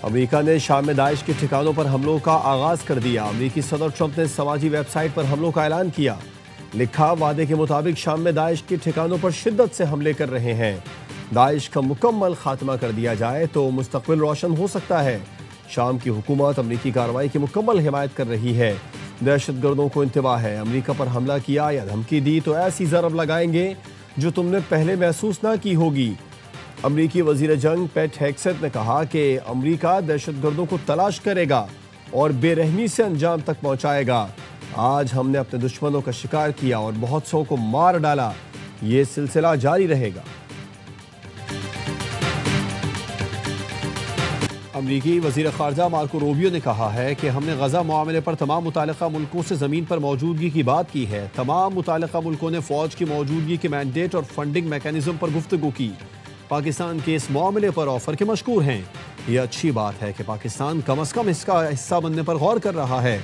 America ने शाम में दाइश के ठिकानों पर हमलों का आगाज कर दिया। अमेरिकी सदर ट्रंप ने समाजी वेबसाइट पर हमलों का ऐलान किया। लिखा, वादे के मुताबिक शाम में दाइश के ठिकानों पर शिद्दत से हमले कर रहे हैं। दाइश का मुकम्मल खात्मा कर दिया जाए तो मुस्तकबिल रोशन हो सकता है। शाम की हुकूमत अमरीकी कार्रवाई की मुकम्मल हिमायत कर रही है। दहशतगर्दों को इंतबा है, अमरीका पर हमला किया या धमकी दी तो ऐसी ज़रब लगाएंगे जो तुमने पहले महसूस ना की होगी। अमरीकी वजीर जंग पेट हेग्सेथ ने कहा कि अमरीका दहशतगर्दों को तलाश करेगा और बेरहमी से अंजाम तक पहुंचाएगा। आज हमने अपने दुश्मनों का शिकार किया और बहुत सौ को मार डाला। ये सिलसिला जारी रहेगा। अमरीकी वजीर खारजा मार्को रूबियो ने कहा है कि हमने गजा मामले पर तमाम मुतालिका मुल्कों से ज़मीन पर मौजूदगी की बात की है। तमाम मुतालिका मुल्कों ने फ़ौज की मौजूदगी के मैंडेट और फंडिंग मैकेनिज्म पर गुफ्तगू की। पाकिस्तान के इस मामले पर ऑफर के मशकूर हैं। यह अच्छी बात है कि पाकिस्तान कम अज़ कम इसका हिस्सा बनने पर गौर कर रहा है।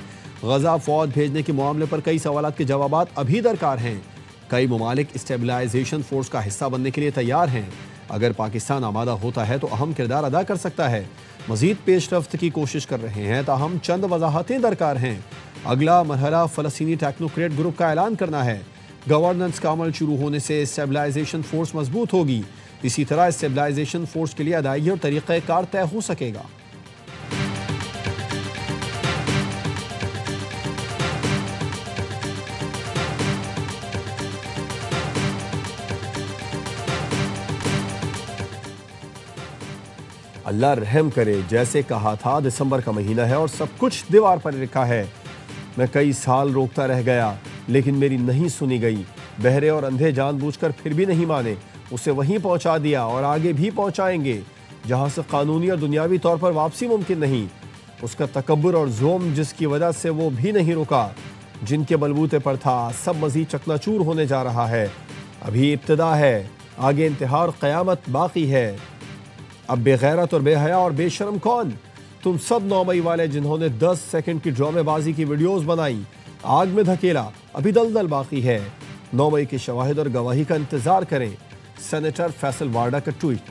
गजा फ़ौज भेजने के मामले पर कई सवालात के जवाबात अभी दरकार हैं। कई ममालिक स्टेबलाइजेशन फोर्स का हिस्सा बनने के लिए तैयार हैं। अगर पाकिस्तान आमादा होता है तो अहम किरदार अदा कर सकता है। मज़ीद पेशरफ्त की कोशिश कर रहे हैं, ताहम चंद वजाहतें दरकार हैं। अगला मरहला फ़लस्तीनी टेक्नोक्रेट ग्रुप का ऐलान करना है। गवर्नेंस का अमल शुरू होने से स्टेबलाइजेशन फोर्स मजबूत होगी। इसी तरह स्टेबलाइजेशन फोर्स के लिए अदायगी और तरीक़ाकार तय हो सकेगा। अल्लाह रहम करे। जैसे कहा था, दिसंबर का महीना है और सब कुछ दीवार पर लिखा है। मैं कई साल रोकता रह गया लेकिन मेरी नहीं सुनी गई। बहरे और अंधे जानबूझकर फिर भी नहीं माने। उसे वहीं पहुंचा दिया और आगे भी पहुंचाएंगे जहां से कानूनी और दुनियावी तौर पर वापसी मुमकिन नहीं। उसका तकब्बुर और ज़ुल्म जिसकी वजह से वो भी नहीं रुका, जिनके बलबूते पर था, सब मज़ीद चकनाचूर होने जा रहा है। अभी इब्तिदा है, आगे इंतहा और क़यामत बाकी है। अब बेगैरत और बेहया और बेशरम कौन? तुम सब 9 मई वाले जिन्होंने 10 सेकंड की ड्रामेबाजी की वीडियोस बनाई, आग में धकेला, अभी दलदल बाकी है। 9 मई के शवाहिद और गवाही का इंतजार करें। सेनेटर फैसल वार्डा का ट्वीट।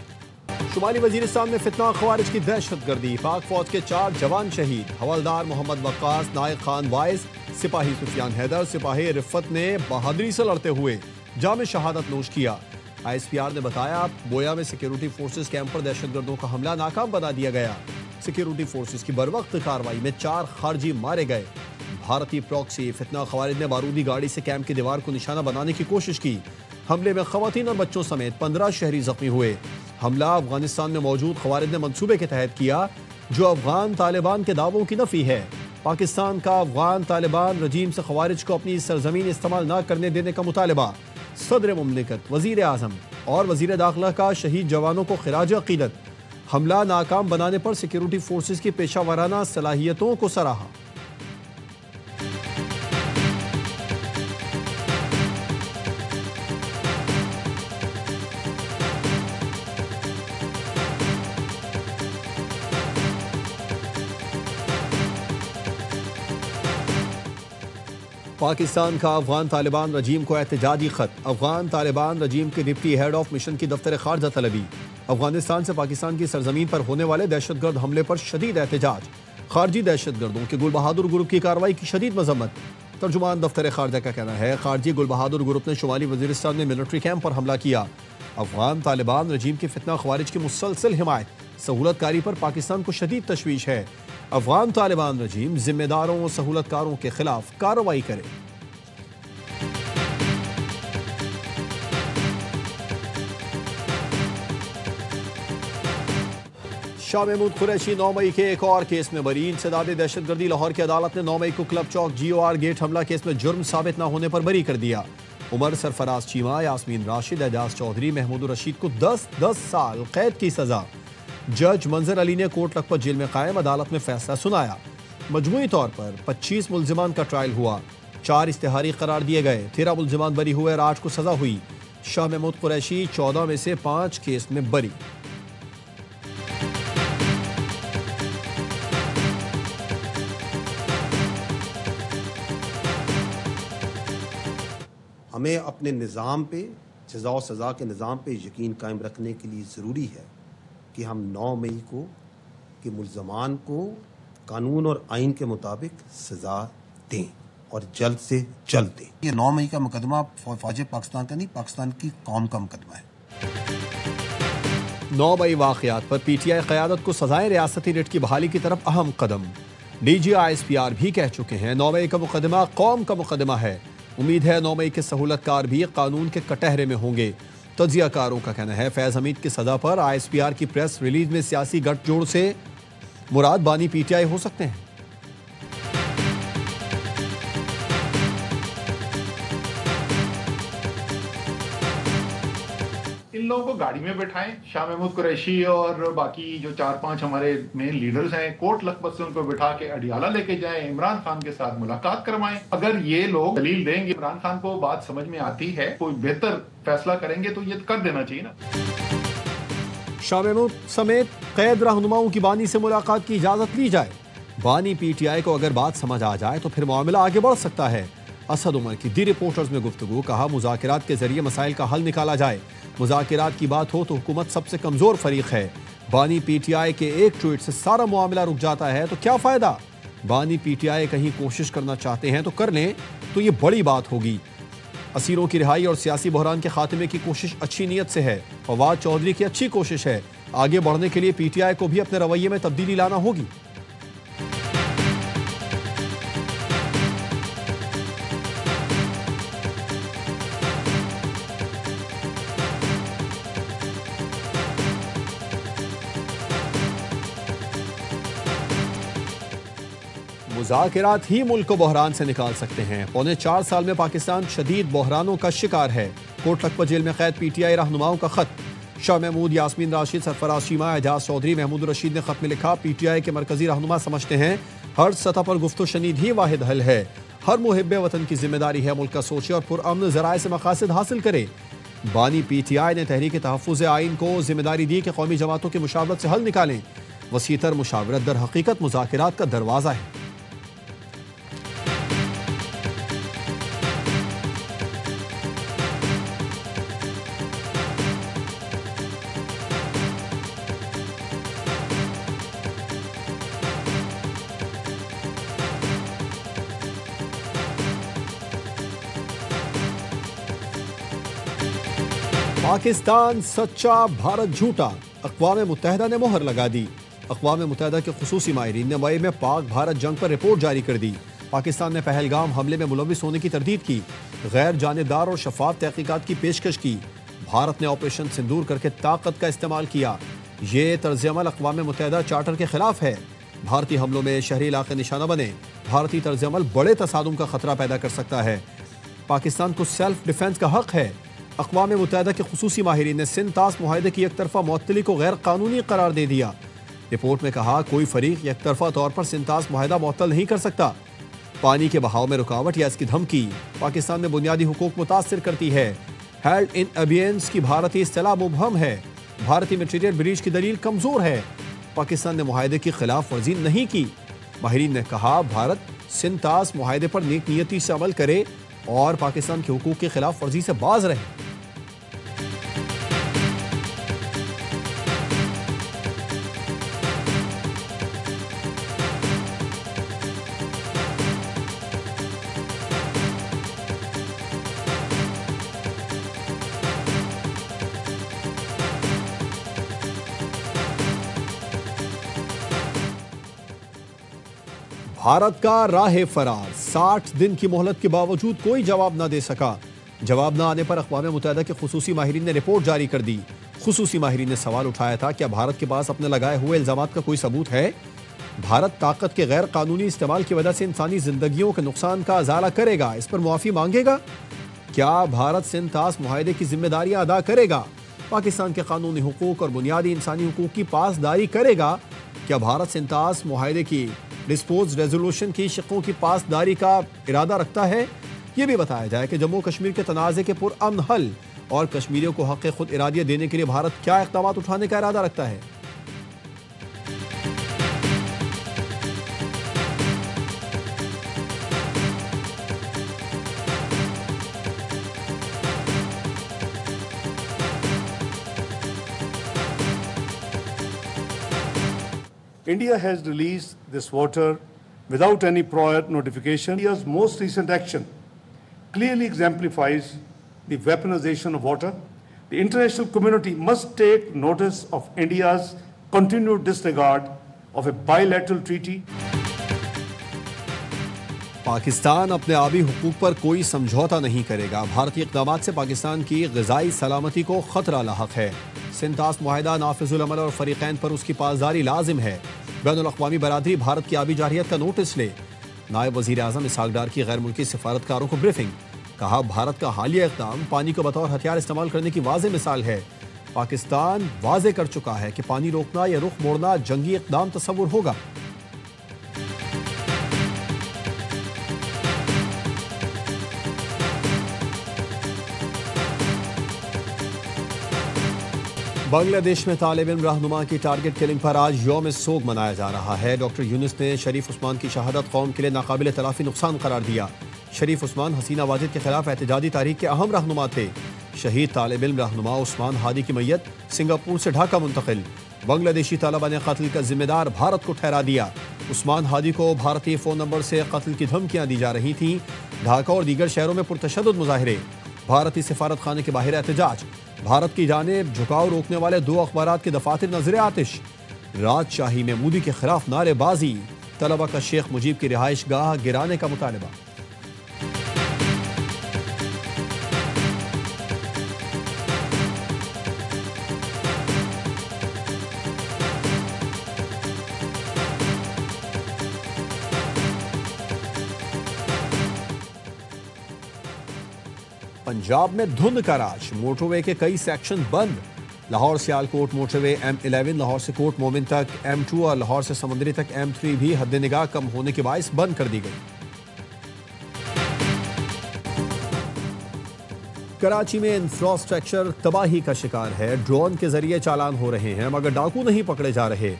शुमाली वजीरिस्तान में फितना खवारिज की दहशतगर्दी, पाक फौज के 4 जवान शहीद। हवलदार मोहम्मद वक्कास, नायक खान वाइस, सिपाही सुफियान हैदर, सिपाही रिफत ने बहादुरी से लड़ते हुए जाम शहादत नोश किया। ISPR ने बताया, बोया में सिक्योरिटी फोर्सेस कैंप पर दहशतगर्दों का हमला नाकाम बना दिया गया। सिक्योरिटी फोर्सेस की बरवक्त कार्रवाई में 4 खारजी मारे गए। भारतीय प्रॉक्सी फितना खवारिज ने बारूदी गाड़ी से कैंप की दीवार को निशाना बनाने की कोशिश की। हमले में खवातीन और बच्चों समेत 15 शहरी जख्मी हुए। हमला अफगानिस्तान में मौजूद खवारिज ने मंसूबे के तहत किया जो अफगान तालिबान के दावों की नफी है। पाकिस्तान का अफगान तालिबान रजीम से खवारिज को अपनी सरजमीन इस्तेमाल न करने देने का मुतालबा। सदर मुमलिकत, वजीर आजम और वजीर दाखिला का शहीद जवानों को खिराज अकीदत। हमला नाकाम बनाने पर सिक्योरिटी फोर्सेस की पेशा वाराना सलाहियतों को सराहा। पाकिस्तान का अफगान तालिबान रजीम को एहतजाजी खत। अफगान तालिबान रजीम के डिप्टी हेड ऑफ मिशन की दफ्तर खारजा तलबी। अफगानिस्तान से पाकिस्तान की सरजमीन पर होने वाले दहशतगर्द हमले पर शदीद एहतजाज। खारजी दहशतगर्दों के गुल बहादुर ग्रुप की कार्रवाई की शदीद मजम्मत। तर्जुमान दफ्तर खारजा का कहना है, खारजी गुल बहादुर ग्रुप ने शुमाली वजीरिस्तान में मिलिट्री कैंप पर हमला किया। अफगान तालिबान रजीम की फितना खवारिज की मुसलसल हिमायत, सहूलतकारी पर पाकिस्तान को शदीद तशवीश है। अफगान तालिबान रजीम जिम्मेदारों सहूलतकारों के खिलाफ कार्रवाई करे। शाह महमूद कुरैशी 9 मई के एक और केस में बरी। इंसदाद दहशतगर्दी लाहौर की अदालत ने 9 मई को क्लब चौक GOR गेट हमला केस में जुर्म साबित न होने पर बरी कर दिया। उमर सरफराज चीमा, यास्मीन राशिद, एजाज चौधरी, महमूद रशीद को 10 साल कैद की सजा। जज मंजर अली ने कोट लखपत जेल में कायम अदालत में फैसला सुनाया। मजमूई तौर पर 25 मुल्जिमान का ट्रायल हुआ। 4 इश्तिहारी करार दिए गए। 13 मुल्जिमान बरी हुए और 8 को सजा हुई। शाह महमूद कुरैशी 14 में से 5 केस में बरी। हमें अपने निज़ाम पे, सज़ा और सज़ा के निज़ाम पे यकीन कायम रखने के लिए ज़रूरी है कि हम 9 मई को कि मुल्ज़मान को कानून और आइन के मुताबिक सज़ा दें और जल्द से जल्द दें। ये 9 मई का मुकदमा फौज पाकिस्तान का नहीं, पाकिस्तान की कौम का मुकदमा है। 9 मई वाक़यात पर पीटीआई क़यादत को सजाएं रियासती रिट की बहाली की तरफ अहम कदम। डीजी ISPR भी कह चुके हैं 9 मई का मुकदमा कौम का मुकदमा है। उम्मीद है 9 मई के सहूलतकार भी कानून के कटहरे में होंगे। तज्जियाकारों का कहना है फैज़ हमीद की सज़ा पर ISPR की प्रेस रिलीज में सियासी गठजोड़ से मुराद बानी PTI हो सकते हैं। इन लोगों को गाड़ी में बैठाएं, शाह महमूद कुरैशी और बाकी जो 4-5 हमारे मेन लीडर्स हैं, कोट लखपत से उनको बैठा के अडियाला लेके जाएं, इमरान खान के साथ मुलाकात करवाएं। अगर ये लोग दलील देंगे, इमरान खान को बात समझ में आती है, कोई बेहतर फैसला करेंगे तो ये कर देना चाहिए ना। शाह महमूद समेत कैद रहनुमाओं की बानी से मुलाकात की इजाजत ली जाए। बानी PTI को अगर बात समझ आ जाए तो फिर मामला आगे बढ़ सकता है। असद उमर की दी रिपोर्टर्स में गुफ्तगू, कहा मुज़ाकरात के जरिए मसाइल का हल निकाला जाए। मुज़ाकरात की बात हो तो हुकूमत सबसे कमजोर फरीक है। बानी PTI के एक ट्वीट से सारा मामला रुक जाता है तो क्या फायदा। बानी PTI कहीं कोशिश करना चाहते हैं तो कर लें, तो ये बड़ी बात होगी। असीरों की रिहाई और सियासी बहरान के खात्मे की कोशिश अच्छी नीयत से है। फवाद चौधरी की अच्छी कोशिश है। आगे बढ़ने के लिए PTI को भी अपने रवैये में तब्दीली लाना होगी। मुज़ाकरात ही मुल्क को बहरान से निकाल सकते हैं। पौने 4 साल में पाकिस्तान शदीद बहरानों का शिकार है। कोट लखपत जेल में कैद PTI रहनुमाओं का खत। शाह महमूद, यास्मीन राशिद, सरफराज शीमा, एजाज चौधरी, महमूद रशीद ने खत में लिखा, PTI के मरकजी रहनुमा समझते हैं हर सतह पर गुफ्तो शनीद ही वाहिद हल है। हर मुहिब्बे वतन की जिम्मेदारी है मुल्क का सोचे और पुरअमन ज़राए से मकासद हासिल करे। बानी PTI ने तहरीक तहफ़्फ़ुज़ आइन को जिम्मेदारी दी कि कौमी जमातों की मुशावरत से हल निकालें। वसीतर मुशावरत दर हकीकत मुज़ाकरात का दरवाज़ा है। पाकिस्तान सच्चा, भारत झूठा, अक़वाम मुत्तहिदा ने मोहर लगा दी। अक़वाम मुत्तहिदा के खुसूसी माहिरीन ने मई में पाक भारत जंग पर रिपोर्ट जारी कर दी। पाकिस्तान ने पहलगाम हमले में मुलविस होने की तरदीद की, गैर जानिबदार और शफाफ तहकीकात की पेशकश की। भारत ने ऑपरेशन सिंदूर करके ताकत का इस्तेमाल किया। ये तर्ज अमल अक़वाम मुत्तहिदा चार्टर के खिलाफ है। भारतीय हमलों में शहरी इलाके निशाना बने। भारतीय तर्ज अमल बड़े तसादुम का खतरा पैदा कर सकता है। पाकिस्तान को सेल्फ डिफेंस का हक है। अक़वाम मुत्तहिदा के खुसूसी माहिरीन ने सिंध तास मुआहदे की एकतरफा मुअत्तली को गैर कानूनी करार दे दिया। रिपोर्ट में कहा, कोई फरीक एकतरफा तौर पर सिंध तास मुआहदा मुअत्तल नहीं कर सकता। पानी के बहाव में रुकावट या इसकी धमकी पाकिस्तान में बुनियादी हुकूक मुतासिर करती है। हेल्ड इन अबियंस की भारतीय इस्तिलाह मुबहम है। भारतीय मटीरियल ब्रीच की दलील कमजोर है। पाकिस्तान ने मुआहदे की खिलाफ वर्जी नहीं की। माहिरीन ने कहा, भारत सिंध तास मुआहदे पर नेक नियती से अमल करे और पाकिस्तान के हुकूक की खिलाफ वर्जी से बाज रहे। भारत का राह फरार, 60 दिन की मोहलत के बावजूद कोई जवाब न दे सका। जवाब न आने पर अक़वाम मुत्तहिदा के खुसूसी माहिरीन ने रिपोर्ट जारी कर दी। खुसूसी माहिरीन ने सवाल उठाया था, क्या भारत के पास अपने लगाए हुए इल्ज़ामात का कोई सबूत है? भारत ताकत के गैर कानूनी इस्तेमाल की वजह से इंसानी जिंदगियों के नुकसान का अजाला करेगा, इस पर मुआफ़ी मांगेगा? क्या भारत सिंध तास मुआहदे की जिम्मेदारियां अदा करेगा? पाकिस्तान के कानूनी हुकूक और बुनियादी इंसानी हुकूक की पासदारी करेगा? क्या भारत सिंध तास मुआहदे की डिस्पोज रेजोल्यूशन की शिकों की पासदारी का इरादा रखता है? यह भी बताया जाए कि जम्मू कश्मीर के तनाज़े के पुरअमन हल और कश्मीरियों को हक़ खुद इरादियत देने के लिए भारत क्या इक़दाम उठाने का इरादा रखता है। India has released this water without any prior notification. India's most recent action clearly exemplifies the weaponization of water. The international community must take notice of India's continued disregard of a bilateral treaty. Pakistan अपने आबी हुकूक पर कोई समझौता नहीं करेगा। भारतीय इक़दामात से पाकिस्तान की ग़िज़ाई सलामती को ख़तरा लाहक है। सिंतास मुआहिदा नाफिजुल अमल और फ़रीक़ैन पर उसकी पासदारी लाजिम है। बैनुल अक़वामी बरादरी भारत की आबी जारियत का नोटिस ले। नायब वज़ीर आज़म इसहाक़ डार की गैर मुल्की सिफारतकारों को ब्रीफिंग। कहा, भारत का हालिया इक़दाम पानी को बतौर हथियार इस्तेमाल करने की वाज़ेह मिसाल है। पाकिस्तान वाज़ेह कर चुका है कि पानी रोकना या रुख मोड़ना जंगी इक़दाम तस्वुर होगा। बांग्लादेश में तालिब इल्म रहनुमा की टारगेट किलिंग पर आज यौम सोग मनाया जा रहा है। डॉक्टर यूनुस ने शरीफ उस्मान की शहादत कौम के लिए नाकाबिल तलाफी नुकसान करार दिया। शरीफ उस्मान हसीना वाजिद के खिलाफ एहतजाजी तारीख के अहम रहनुमा थे। शहीद तालिब इल्म रहनुमा उस्मान हादी की मैयत सिंगापुर से ढाका मुंतकिल। बांग्लादेशी तालिबा ने कत्ल का जिम्मेदार भारत को ठहरा दिया। उस्मान हादी को भारतीय फ़ोन नंबर से कत्ल की धमकियां दी जा रही थीं। ढाका और दीगर शहरों में पुरतशद्दुद मुजाहिरे। भारतीय सिफारत खाने के बाहर एहतजाज। भारत की जानिब झुकाव रोकने वाले 2 अखबारात के दफातर नजर आतिश। राजशाही में मोदी के खिलाफ नारेबाजी। तलबा का शेख मुजीब की रिहाइश गाह गिराने का मुतालबा। पंजाब में धुंध का राज। मोटरवे के कई सेक्शन बंद। लाहौर सियालकोट मोटरवे M11 लाहौर से कोट मोमिन तक, M2 और लाहौर से समंदरी तक M3 भी हद निगाह कम होने के बायस बंद कर दी गई। कराची में इंफ्रास्ट्रक्चर तबाही का शिकार है। ड्रोन के जरिए चालान हो रहे हैं मगर डाकू नहीं पकड़े जा रहे।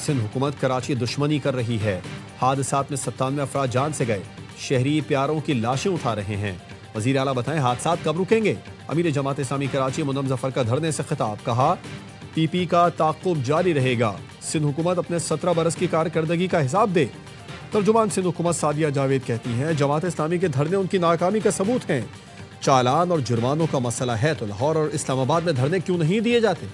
सिंध हुकूमत कराची दुश्मनी कर रही है। हादसात में 97 अफराद जान से गए। शहरी प्यारों की लाशें उठा रहे हैं। वज़ीर आला बताएं, हादसात कब रुकेंगे? अमीर जमात इस्लामी कराची मुनम जफर का धरने से खिताब। कहा, PP का ताक़ुब जारी रहेगा। सिंध हुकूमत अपने 17 बरस की कारकर्दगी का हिसाब दे। तर्जुमान सिंध हुकूमत सादिया जावेद कहती हैं, जमात इस्लामी के धरने उनकी नाकामी का सबूत हैं। चालान और जुर्मानों का मसला है तो लाहौर और इस्लामाबाद में धरने क्यों नहीं दिए जाते?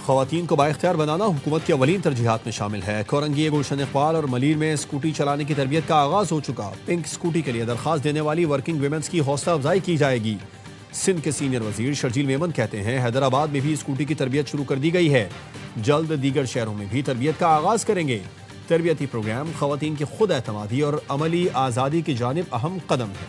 ख़वातीन को बाइख्तियार बनाना हुकूमत की अवलीन तरजीहात में शामिल है। कोरंगी, गुलशन इकबाल और मलीर में स्कूटी चलाने की तरबियत का आगाज़ हो चुका। पिंक स्कूटी के लिए दरख्वास्त देने वाली वर्किंग वुमेन्स की हौसला अफजाई की जाएगी। सिंध के सीनियर वजीर शर्जील मेमन कहते हैं, हैदराबाद में भी स्कूटी की तरबियत शुरू कर दी गई है। जल्द दीगर शहरों में भी तरबियत का आगाज़ करेंगे। तरबियती प्रोग्राम ख़वातीन की खुद एतमादी और अमली आज़ादी की जानिब अहम कदम है।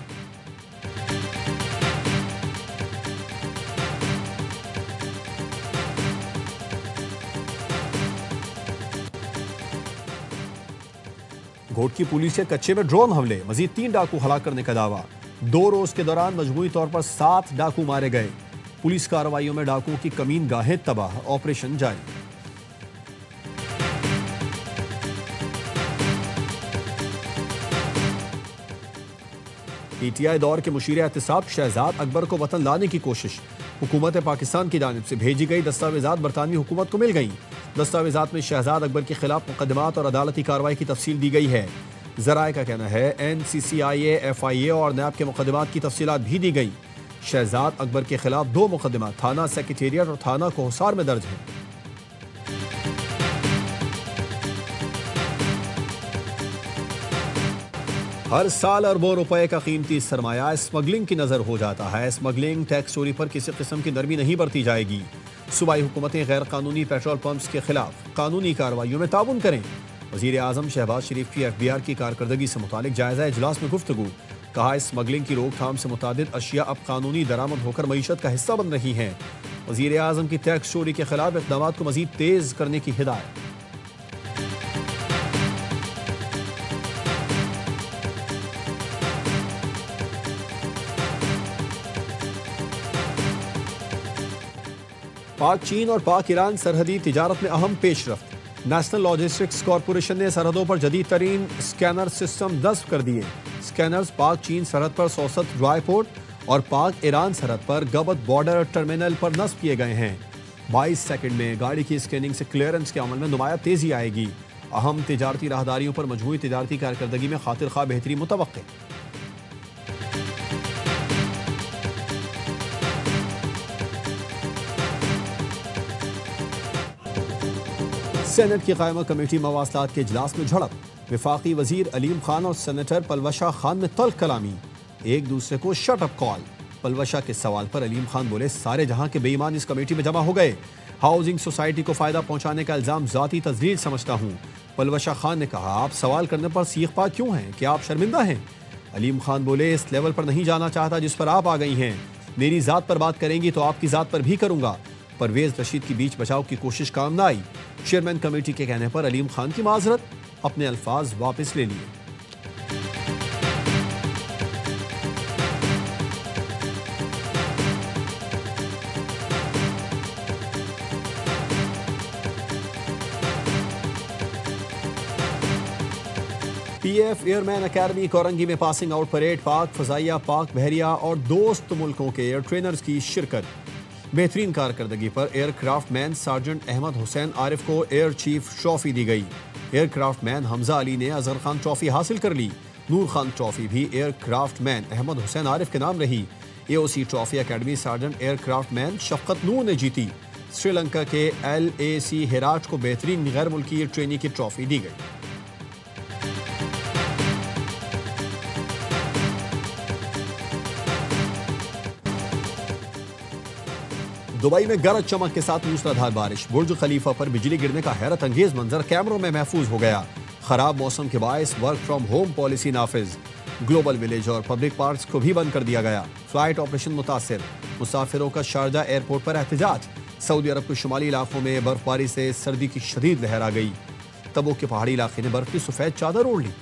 घोटकी पुलिस के कच्चे में ड्रोन हमले। मजीद 3 डाकू हलाक करने का दावा। 2 रोज के दौरान मजमूई तौर पर 7 डाकू मारे गए। पुलिस कार्रवाइयों में डाकुओं की कमीन गाहें तबाह। ऑपरेशन जारी। PTI दौर के मुशीर एहतिसाब शहजाद अकबर को वतन लाने की कोशिश। हुकूमत पाकिस्तान की जानिब से भेजी गई दस्तावेजात बरतानवी हुकूमत को मिल गई। दस्तावेजात में शहजाद अकबर के खिलाफ मुकदमात और अदालती कार्रवाई की तफसील दी गई है। ज़राए का कहना है NCCIA, FIA और नैब के मुकदमात की तफसीलात भी दी गई। शहजाद अकबर के खिलाफ 2 मुकदमा थाना सेक्रेटेरिएट और थाना कोहसार में दर्ज हैं। हर साल अरबों रुपए का कीमती सरमाया स्मगलिंग की नजर हो जाता है। स्मगलिंग टैक्स चोरी पर किसी किस्म की नरमी नहीं बरती जाएगी। सूबाई हुकूमतें गैर कानूनी पेट्रोल पंप्स के खिलाफ कानूनी कार्रवाइयों में ताउन करें। वज़ीर आज़म शहबाज शरीफ की FBR की कारकर्दगी से मुतालिक जायजा इजलास में गुफ्तगू। कहा, स्मगलिंग की रोकथाम से मुतादिद अशिया अब कानूनी दरामद होकर मईशत का हिस्सा बन रही हैं। वज़ीर आज़म की टैक्स चोरी के खिलाफ इक़दामात को मज़ीद तेज़ करने की हिदायत। पाक चीन और पाक ईरान सरहदी तिजारत में अहम पेशरफ्त। नेशनल लॉजिस्टिक्स कॉरपोरेशन ने सरहदों पर जदीद तरीन स्कैनर सिस्टम नस्ब कर दिए। स्कैनर्स पाक चीन सरहद पर सौसत ड्राईपोर्ट और पाक ईरान सरहद पर गबत बॉर्डर टर्मिनल पर नस्ब किए गए हैं। 22 सेकंड में गाड़ी की स्कैनिंग से क्लियरेंस के अमल में नुमाया तेजी आएगी। अहम तिजारती राहदारियों पर मजमूई तिजारती कारकर्दगी में खातिर खा बेहतरी मुतवक्के। सेनेट की कायमा कमेटी मवासलात के इजलास में झड़प। विफाकी वजीर अलीम खान और सेनेटर पलवशा खान में तल्ख कलामी, एक दूसरे को शट अप कॉल। पलवशा के सवाल पर अलीम खान बोले, सारे जहां के बेईमान इस कमेटी में जमा हो गए। हाउसिंग सोसाइटी को फायदा पहुंचाने का इल्जाम जाती तजलील समझता हूं। पलवशा खान ने कहा, आप सवाल करने पर सीख पा क्यों हैं? क्या आप शर्मिंदा हैं? अलीम खान बोले, इस लेवल पर नहीं जाना चाहता जिस पर आप आ गई हैं। मेरी जात पर बात करेंगी तो आपकी जात पर भी करूंगा। परवेज रशीद की बीच बचाव की कोशिश काम न आई। चेयरमैन कमेटी के कहने पर अलीम खान की माजरत, अपने अल्फाज वापस ले लिए। पीएफ एयरमैन अकेडमी कोरंगी में पासिंग आउट परेड। पाक फजाइया, पाक बहरिया और दोस्त मुल्कों के एयर ट्रेनर्स की शिरकत। बेहतरीन कारकर्दगी पर aircraft man sergeant Ahmad Hussain Arif को एयर चीफ ट्रॉफी दी गई। एयरक्राफ्ट मैन हमजा अली ने अजहर खान ट्रॉफी हासिल कर ली। नूर खान ट्रॉफी भी एयरक्राफ्ट मैन अहमद हुसैन आरिफ के नाम रही। AOC trophy academy sergeant aircraftman Shafqat Noor ने जीती। श्रीलंका के LAC हेराट को बेहतरीन गैर मुल्की ट्रेनी की ट्रॉफी दी गई। दुबई में गरज चमक के साथ मूसलाधार बारिश। बुर्ज खलीफा पर बिजली गिरने का हैरत अंगेज मंजर कैमरों में महफूज हो गया। खराब मौसम के बायस वर्क फ्रॉम होम पॉलिसी नाफिज। ग्लोबल विलेज और पब्लिक पार्क्स को भी बंद कर दिया गया। फ्लाइट ऑपरेशन मुतासिर। मुसाफिरों का शारजा एयरपोर्ट पर एहतजाज। सऊदी अरब के शुमाली इलाकों में बर्फबारी से सर्दी की शदीद लहर आ गई। तबूक के पहाड़ी इलाके ने बर्फ की सफेद चादर ओढ़ ली।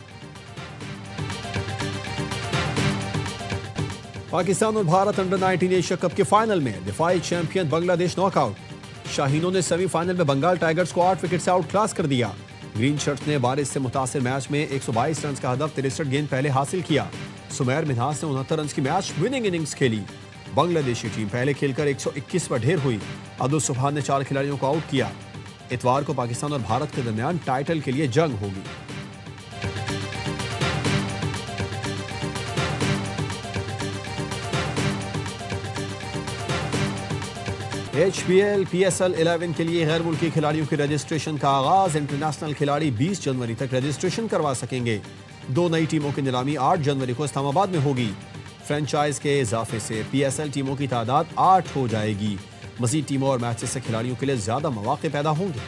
पाकिस्तान और भारत अंडर 19 एशिया कप के फाइनल में दिफाई चैंपियन बांग्लादेश नॉकआउट। शाहीनों ने सेमीफाइनल में बंगाल टाइगर्स को 8 विकेट से आउट क्लास कर दिया। ग्रीन शर्ट्स ने बारिश से मुतासिर मैच में 122 रन का हदफ 63 गेंद पहले हासिल किया। सुमैर मिन्हास ने 69 रन की मैच विनिंग इनिंग्स खेली। बांग्लादेशी टीम पहले खेलकर 121 पर ढेर हुई। अब्दुल सुबहान ने 4 खिलाड़ियों को आउट किया। इतवार को पाकिस्तान और भारत के दरमियान टाइटल के लिए जंग होगी। HPL PSL 11 के लिए गैर मुल्की खिलाड़ियों के रजिस्ट्रेशन का आगाज। इंटरनेशनल खिलाड़ी 20 जनवरी तक रजिस्ट्रेशन करवा सकेंगे। 2 नई टीमों की नीलामी 8 जनवरी को इस्लामाबाद में होगी। फ्रेंचाइज के इजाफे से PSL टीमों की तादाद 8 हो जाएगी। मजीद टीमों और मैचेस से खिलाड़ियों के लिए ज्यादा मौके पैदा होंगे।